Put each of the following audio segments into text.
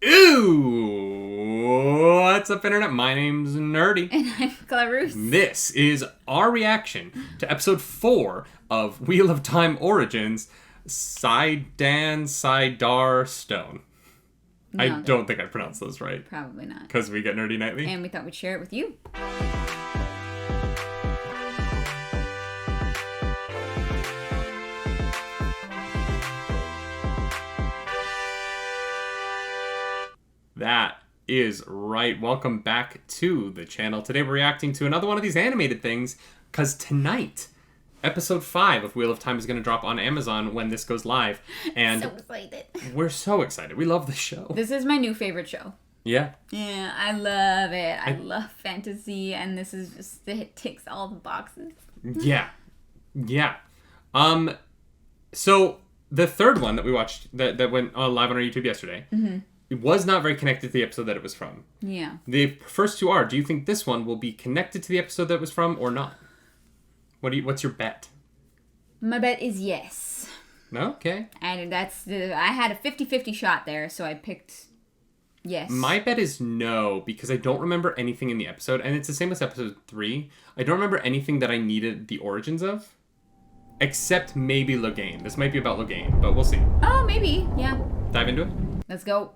Ooh, what's up, Internet? My name's Nerdy. And I'm Clarus. This is our reaction to episode 4 of Wheel of Time Origins, Saidar Stone. I don't think I pronounced those right. Probably not. Because we get Nerdy Nightly. And we thought we'd share it with you. That is right. Welcome back to the channel. Today we're reacting to another one of these animated things, because tonight, episode 5 of Wheel of Time is going to drop on Amazon when this goes live. And so excited. We're so excited. We love the show. This is my new favorite show. Yeah. Yeah, I love it. I love fantasy, and this is just, it ticks all the boxes. Yeah. Yeah. So the third one that we watched that went live on our YouTube yesterday, it was not very connected to the episode that it was from. Yeah. The first two are. Do you think this one will be connected to the episode that it was from or not? What's your bet? My bet is yes. Okay. And I had a 50-50 shot there, so I picked yes. My bet is no, because I don't remember anything in the episode, and it's the same as episode 3. I don't remember anything that I needed the origins of, except maybe Logain. This might be about Logain, but we'll see. Oh, maybe. Yeah. Dive into it? Let's go.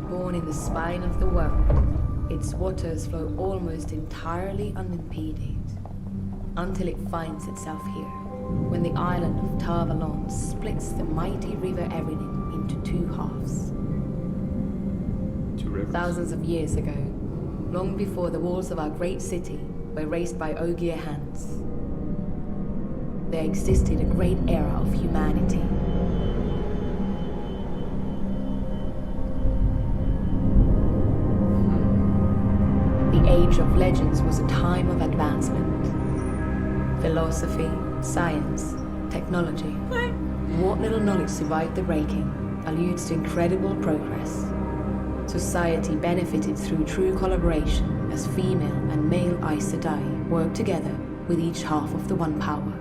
Born in the spine of the world, its waters flow almost entirely unimpeded, until it finds itself here, when the island of Tarvalon splits the mighty river Erin into two halves. Two rivers. Thousands of years ago, long before the walls of our great city were razed by Ogier hands, there existed a great era of humanity. The Age of Legends was a time of advancement. Philosophy, science, technology. What little knowledge survived the breaking alludes to incredible progress. Society benefited through true collaboration as female and male Aes Sedai worked together with each half of the one power.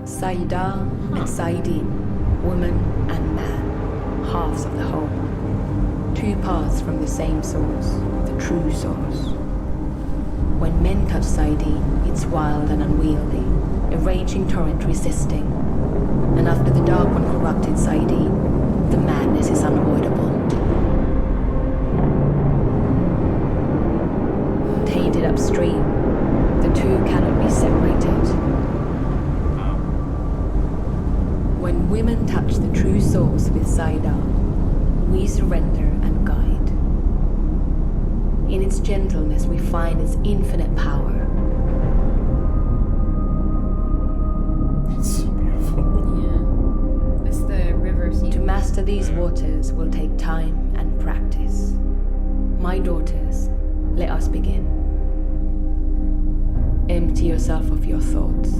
Saidar and Saidin, woman and man, halves of the whole. Two paths from the same source, the true source. When men touch Saidin, it's wild and unwieldy, a raging torrent resisting. And after the Dark One corrupted Saidin, the madness is unavoidable. Tainted upstream, the two cannot be separated. When women touch the true source with Saidar, we surrender and guide. In its gentleness we find its infinite power. It's so beautiful. Yeah. This the river scene. To master these waters will take time and practice. My daughters, let us begin. Empty yourself of your thoughts.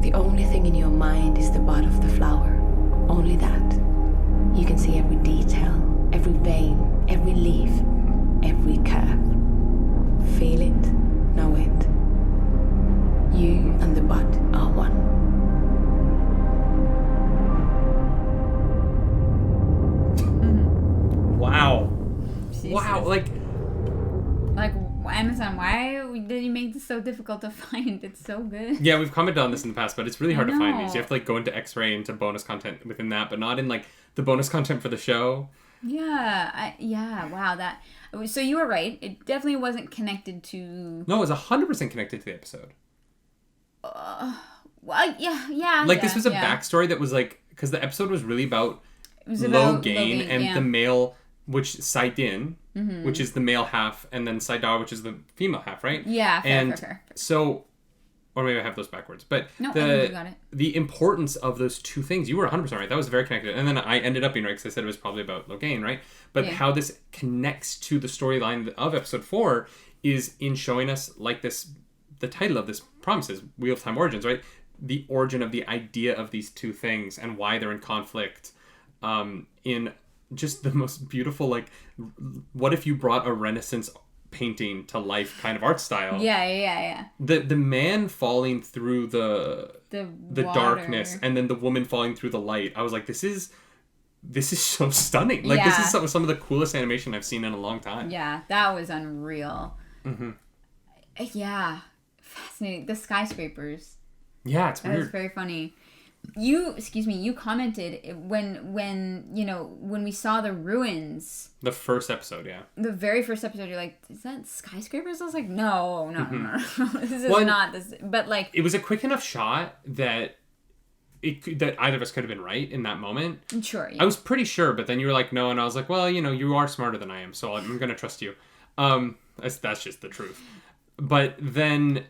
The only thing in your mind is the bud of the flower. Only that. You can see every detail, every vein, every leaf, every curve. Feel it, know it. You and the bud are one. Wow. Jesus. Wow, like Amazon, why did you make this so difficult to find? It's so good. yeah, we've commented on this in the past, but it's really hard to find these. You know. have to go into X-Ray, into bonus content within that, but not in the bonus content for the show. Yeah, wow, that. So you were right. It definitely wasn't connected to. No, it was 100% connected to the episode. Well, yeah. This was a backstory that was because the episode was really about Logain and the male, which Saidin, which is the male half, and then Saidar, which is the female half, right? Yeah, fair. So, or maybe I have those backwards, but No, I think you got it. The importance of those two things, you were 100% right. That was very connected. And then I ended up being right because I said it was probably about Logain, right? But how this connects to the storyline of episode 4 is in showing us the title of this promises, Wheel of Time Origins, right? The origin of the idea of these two things and why they're in conflict in just the most beautiful, what if you brought a Renaissance painting to life kind of art style. Yeah. The man falling through the darkness, and then the woman falling through the light. I was like, this is so stunning. Like, this is some of the coolest animation I've seen in a long time. Yeah, that was unreal. Mm-hmm. Yeah. Fascinating. The skyscrapers. Yeah, it's weird. That was very funny. You commented when we saw the ruins. The first episode, yeah. The very first episode, you're like, is that skyscrapers? I was like, no. This is not this. But like, it was a quick enough shot that that either of us could have been right in that moment. Sure. Yeah. I was pretty sure, but then you were like, no, and I was like, well, you are smarter than I am, so I'm gonna trust you. That's just the truth. But then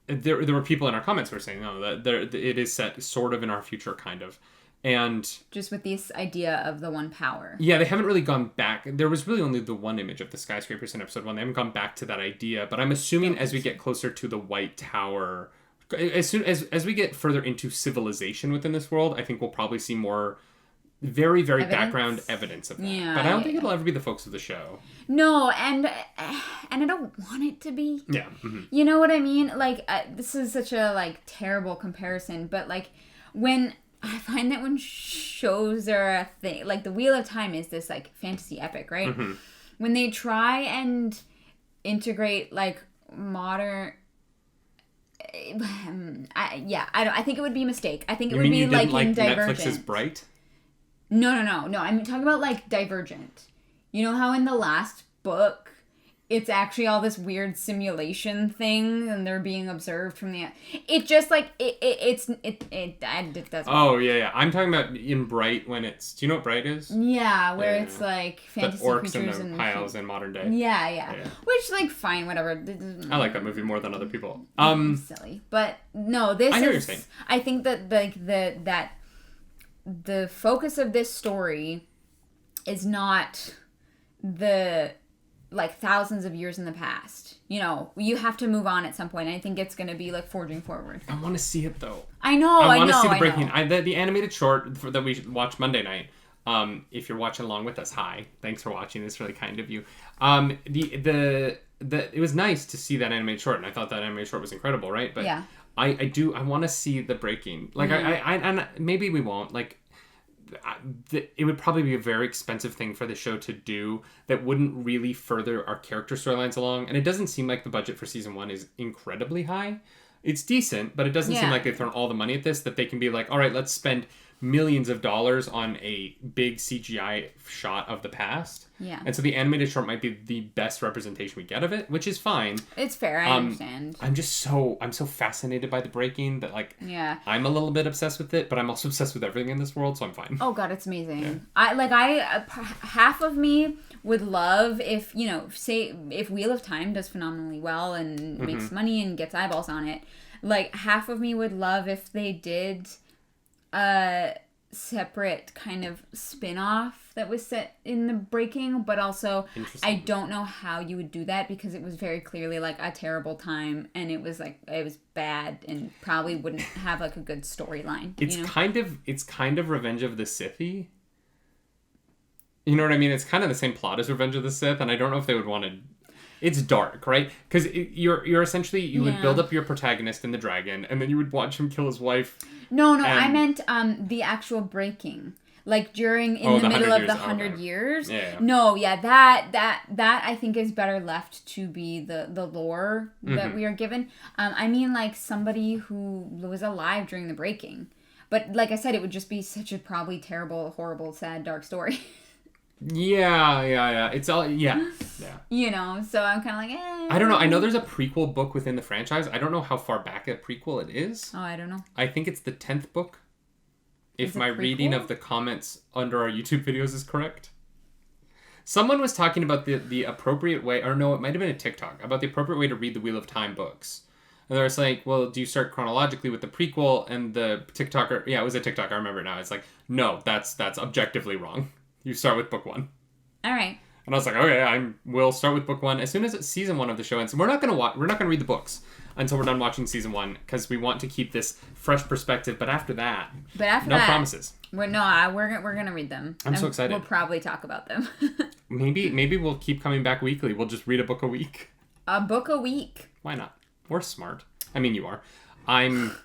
there were people in our comments who were saying, no, that it is set sort of in our future, kind of. And just with this idea of the one power. Yeah, they haven't really gone back. There was really only the one image of the skyscrapers in episode 1. They haven't gone back to that idea. But I'm assuming as we get closer to the White Tower, as soon as we get further into civilization within this world, I think we'll probably see more very, very background evidence of that. Yeah, but I don't think it'll ever be the focus of the show. No, and I don't want it to be. Yeah. Mm-hmm. You know what I mean? Like, this is such a, like, terrible comparison, but, like, when I find that when shows are a thing, like, the Wheel of Time is this, like, fantasy epic, right? Mm-hmm. When they try and integrate, like, modern... I think it would be a mistake. I think it would be, like, in Divergent. Netflix's Bright? No. I'm talking about, like, Divergent. You know how in the last book, it's actually all this weird simulation thing, and they're being observed from the... It just, like, that's... Oh, yeah. I'm talking about in Bright when it's... Do you know what Bright is? Yeah, where it's, like, fantasy the orcs creatures and the piles in modern day. Yeah. Which, like, fine, whatever. I like that movie more than other people. Silly. But, no, this is... I hear what you're saying. I think that, like, the focus of this story is not the, like, thousands of years in the past. You know, you have to move on at some point. I think it's going to be, like, forging forward. I want to see it, though. I know. I want to see the breaking. The animated short that we watched Monday night. If you're watching along with us, hi. Thanks for watching. It's really kind of you. It was nice to see that animated short, and I thought that animated short was incredible, right? But yeah. I want to see the breaking. Like, and maybe we won't. Like, it would probably be a very expensive thing for the show to do that wouldn't really further our character storylines along. And it doesn't seem like the budget for season 1 is incredibly high. It's decent, but it doesn't seem like they've thrown all the money at this, that they can be like, all right, let's spend millions of dollars on a big CGI shot of the past. Yeah. And so the animated short might be the best representation we get of it, which is fine. It's fair, I understand. I'm so fascinated by the breaking that, like, I'm a little bit obsessed with it, but I'm also obsessed with everything in this world, so I'm fine. Oh god, it's amazing. Yeah. Half of me would love if, you know, say if Wheel of Time does phenomenally well and makes money and gets eyeballs on it, like, half of me would love if they did a separate kind of spin-off that was set in the breaking, but also I don't know how you would do that because it was very clearly, like, a terrible time, and it was bad and probably wouldn't have, like, a good storyline. It's kind of Revenge of the Sith-y. You know what I mean? It's kind of the same plot as Revenge of the Sith, and I don't know if they would want to... It's dark, right? Because you're essentially... You would build up your protagonist in the dragon, and then you would watch him kill his wife. No, I meant the actual breaking. Like, in the middle of the 100 years. Yeah. No, that I think is better left to be the lore that we are given. I mean, like, somebody who was alive during the breaking. But, like I said, it would just be such a probably terrible, horrible, sad, dark story. Yeah. It's all, yeah. You know, so I'm kind of like, I don't know. I know there's a prequel book within the franchise. I don't know how far back a prequel it is. Oh, I don't know. I think it's the 10th book. If my reading of the comments under our YouTube videos is correct. Someone was talking about the appropriate way, or no, it might have been a TikTok, about the appropriate way to read the Wheel of Time books. And they were saying, well, do you start chronologically with the prequel? And the TikToker, it was a TikTok, I remember it now. It's like, no, that's objectively wrong. You start with book 1. All right. And I was like, okay, we'll start with book 1 as soon as season 1 of the show ends. We're not gonna read the books until we're done watching season 1 because we want to keep this fresh perspective. But after that, no promises. We're gonna read them. I'm so excited. We'll probably talk about them. Maybe we'll keep coming back weekly. We'll just read a book a week. A book a week. Why not? We're smart. I mean, you are. I'm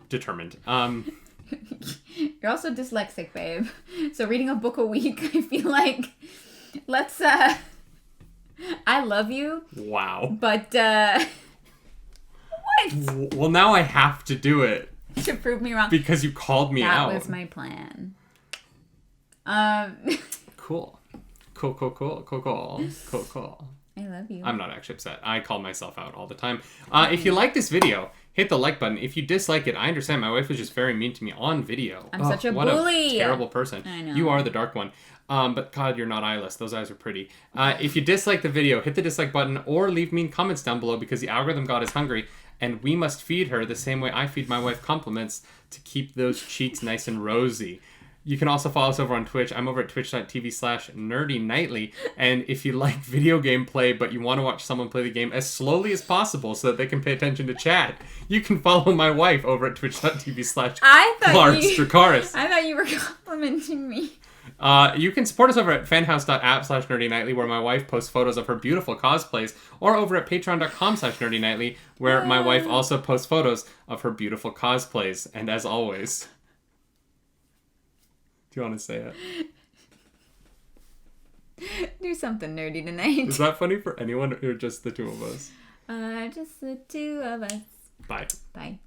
determined. You're also dyslexic, babe. So reading a book a week, I feel like let's I love you. Wow. But what? Well, now I have to do it. To prove me wrong. Because you called me out. That was my plan. Cool. I love you. I'm not actually upset. I call myself out all the time. If you like this video, hit the like button. If you dislike it, I understand. My wife was just very mean to me on video. I'm such a what bully. A terrible person. I know. You are the dark one. But God, you're not eyeless. Those eyes are pretty. If you dislike the video, hit the dislike button or leave mean comments down below because the algorithm god is hungry and we must feed her the same way I feed my wife compliments to keep those cheeks nice and rosy. You can also follow us over on Twitch. I'm over at twitch.tv/nerdynightly. And if you like video game play, but you want to watch someone play the game as slowly as possible so that they can pay attention to chat, you can follow my wife over at twitch.tv/clarusdracarys. I thought you were complimenting me. You can support us over at fanhouse.app/nerdynightly, where my wife posts photos of her beautiful cosplays, or over at patreon.com/nerdynightly, where my wife also posts photos of her beautiful cosplays. And as always... Do you want to say it? Do something nerdy tonight. Is that funny for anyone or just the two of us? Just the two of us. Bye. Bye.